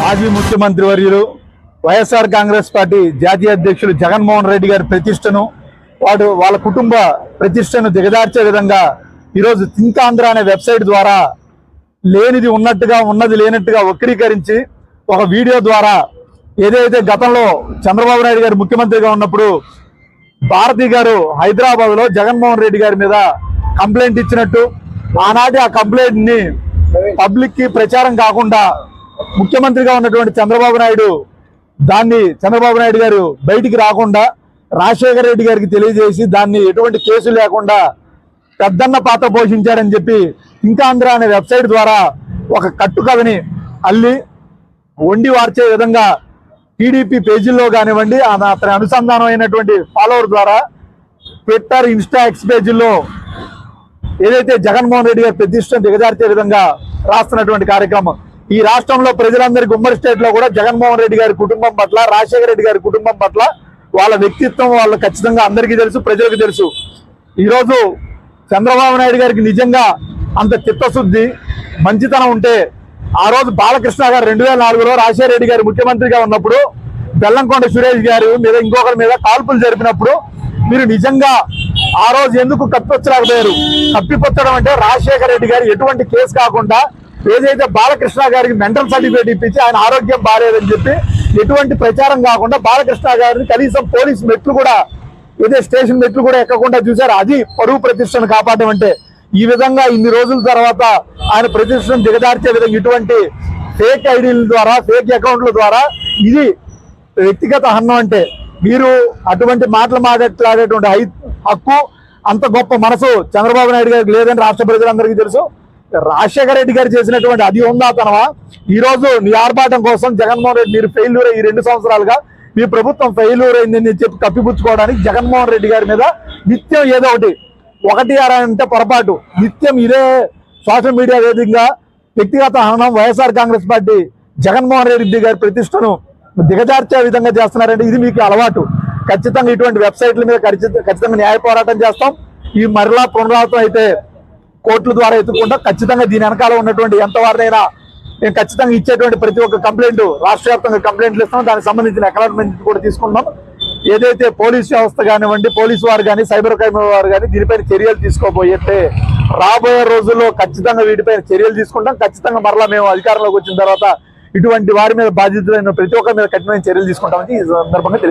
మాజీ ముఖ్యమంత్రి వర్యులు వైఎస్ఆర్ కాంగ్రెస్ పార్టీ జాతీయ అధ్యక్షులు జగన్మోహన్ రెడ్డి గారి ప్రతిష్టను వాళ్ళ కుటుంబ ప్రతిష్టను దిగజార్చే విధంగా ఈరోజు థింక్ ఆంధ్ర అనే వెబ్సైట్ ద్వారా లేనిది ఉన్నట్టుగా ఉన్నది లేనట్టుగా వక్రీకరించి ఒక వీడియో ద్వారా ఏదైతే గతంలో చంద్రబాబు నాయుడు గారు ముఖ్యమంత్రిగా ఉన్నప్పుడు భారతి గారు హైదరాబాద్లో జగన్మోహన్ రెడ్డి గారి మీద కంప్లైంట్ ఇచ్చినట్టు, ఆనాటి ఆ కంప్లైంట్ ని పబ్లిక్ కి ప్రచారం కాకుండా ముఖ్యమంత్రిగా ఉన్నటువంటి చంద్రబాబు నాయుడు గారు బయటికి రాకుండా రాజశేఖర రెడ్డి గారికి తెలియజేసి దాన్ని ఎటువంటి కేసు లేకుండా పెద్దన్న పాత్ర పోషించాడని చెప్పి ఇంకా ఆంధ్ర అనే వెబ్సైట్ ద్వారా ఒక కట్టుకథని అల్లి వండి వార్చే విధంగా టీడీపీ పేజీల్లో కానివ్వండి, అతని అనుసంధానం అయినటువంటి ఫాలోవర్ ద్వారా ట్విట్టర్, ఇన్స్టా, ఎక్స్ పేజీల్లో ఏదైతే జగన్మోహన్ రెడ్డి గారి ప్రతిష్టను దిగజార్చే విధంగా రాస్తున్నటువంటి కార్యక్రమం ఈ రాష్ట్రంలో ప్రజలందరికీ ఉమ్మడి స్టేట్ లో కూడా జగన్మోహన్ రెడ్డి గారి కుటుంబం పట్ల, రాజశేఖర రెడ్డి గారి కుటుంబం పట్ల వాళ్ళ వ్యక్తిత్వం వాళ్ళు ఖచ్చితంగా అందరికీ తెలుసు, ప్రజలకు తెలుసు. ఈరోజు చంద్రబాబు నాయుడు గారికి నిజంగా అంత చిత్తశుద్ధి, మంచితనం ఉంటే ఆ రోజు బాలకృష్ణ గారు 2004లో రాజశేఖర రెడ్డి గారు ముఖ్యమంత్రిగా ఉన్నప్పుడు బెల్లంకొండ సురేష్ గారి మీద ఇంకొకరి మీద కాల్పులు జరిపినప్పుడు మీరు నిజంగా ఆ రోజు ఎందుకు కప్పిపుచ్చలేకపోయారు? కప్పిపుచ్చడం అంటే రాజశేఖర రెడ్డి గారు ఎటువంటి కేసు కాకుండా ఏదైతే బాలకృష్ణ గారికి మెంటల్ సర్టిఫికేట్ ఇప్పించి ఆయన ఆరోగ్యం బాగాలేదని చెప్పి ఎటువంటి ప్రచారం కాకుండా బాలకృష్ణ గారిని కనీసం పోలీసు మెట్లు కూడా, ఏదే స్టేషన్ మెట్లు కూడా ఎక్కకుండా చూశారు. అది పరువు ప్రతిష్టను కాపాడడం అంటే. ఈ విధంగా ఇన్ని రోజుల తర్వాత ఆయన ప్రతిష్టను దిగజార్చే విధంగా ఇటువంటి ఫేక్ ఐడీల ద్వారా, ఫేక్ అకౌంట్ల ద్వారా ఇది వ్యక్తిగత హన్నం అంటే. మీరు అటువంటి మాటలు మాట్లాడేటువంటి హక్కు, అంత గొప్ప మనసు చంద్రబాబు నాయుడు గారికి లేదని రాష్ట్ర ప్రజలందరికీ తెలుసు. రాజశేఖర రెడ్డి గారు చేసినటువంటి అది ఉందాతనమా? ఈ రోజు నీ ఆర్భాటం కోసం జగన్మోహన్ రెడ్డి మీరు ఫెయిల్యూర్ ఈ 2 సంవత్సరాలుగా మీ ప్రభుత్వం ఫెయిల్యూర్ అయిందని చెప్పి కప్పిపుచ్చుకోవడానికి జగన్మోహన్ రెడ్డి గారి మీద నిత్యం ఏదో ఒకటి అంటే పొరపాటు నిత్యం ఇదే సోషల్ మీడియా వేదికగా వ్యక్తిగత హనం వైఎస్ఆర్ కాంగ్రెస్ పార్టీ జగన్మోహన్ రెడ్డి గారి ప్రతిష్టను దిగజార్చే విధంగా చేస్తున్నారంటే ఇది మీకు అలవాటు. ఖచ్చితంగా ఇటువంటి వెబ్సైట్ల మీద ఖచ్చితంగా న్యాయ పోరాటం చేస్తాం. ఈ మరలా పునరావృతం అయితే కోర్టుల ద్వారా ఎత్తుకుంటాం. ఖచ్చితంగా దీని వెనకాల ఉన్నటువంటి ఎంతవారినైనా మేము ఖచ్చితంగా ఇచ్చేటువంటి ప్రతి ఒక్క కంప్లైంట్ రాష్ట్ర వ్యాప్తంగా కంప్లైంట్లు ఇస్తాం. దానికి సంబంధించిన అక్నాలెడ్జ్మెంట్ కూడా తీసుకుంటాం. ఏదైతే పోలీస్ వ్యవస్థ కానివ్వండి, పోలీసు వారు కానీ, సైబర్ క్రైమ్ వారు కానీ దీనిపైన చర్యలు తీసుకోబోయేస్తే రాబోయే రోజుల్లో ఖచ్చితంగా వీటిపైన చర్యలు తీసుకుంటాం. ఖచ్చితంగా మరలా మేము అధికారంలోకి వచ్చిన తర్వాత ఇటువంటి వారి మీద బాధ్యతలైన ప్రతి ఒక్కరి మీద కఠినమైన చర్యలు తీసుకుంటామని ఈ సందర్భంగా తెలియజేస్తాం.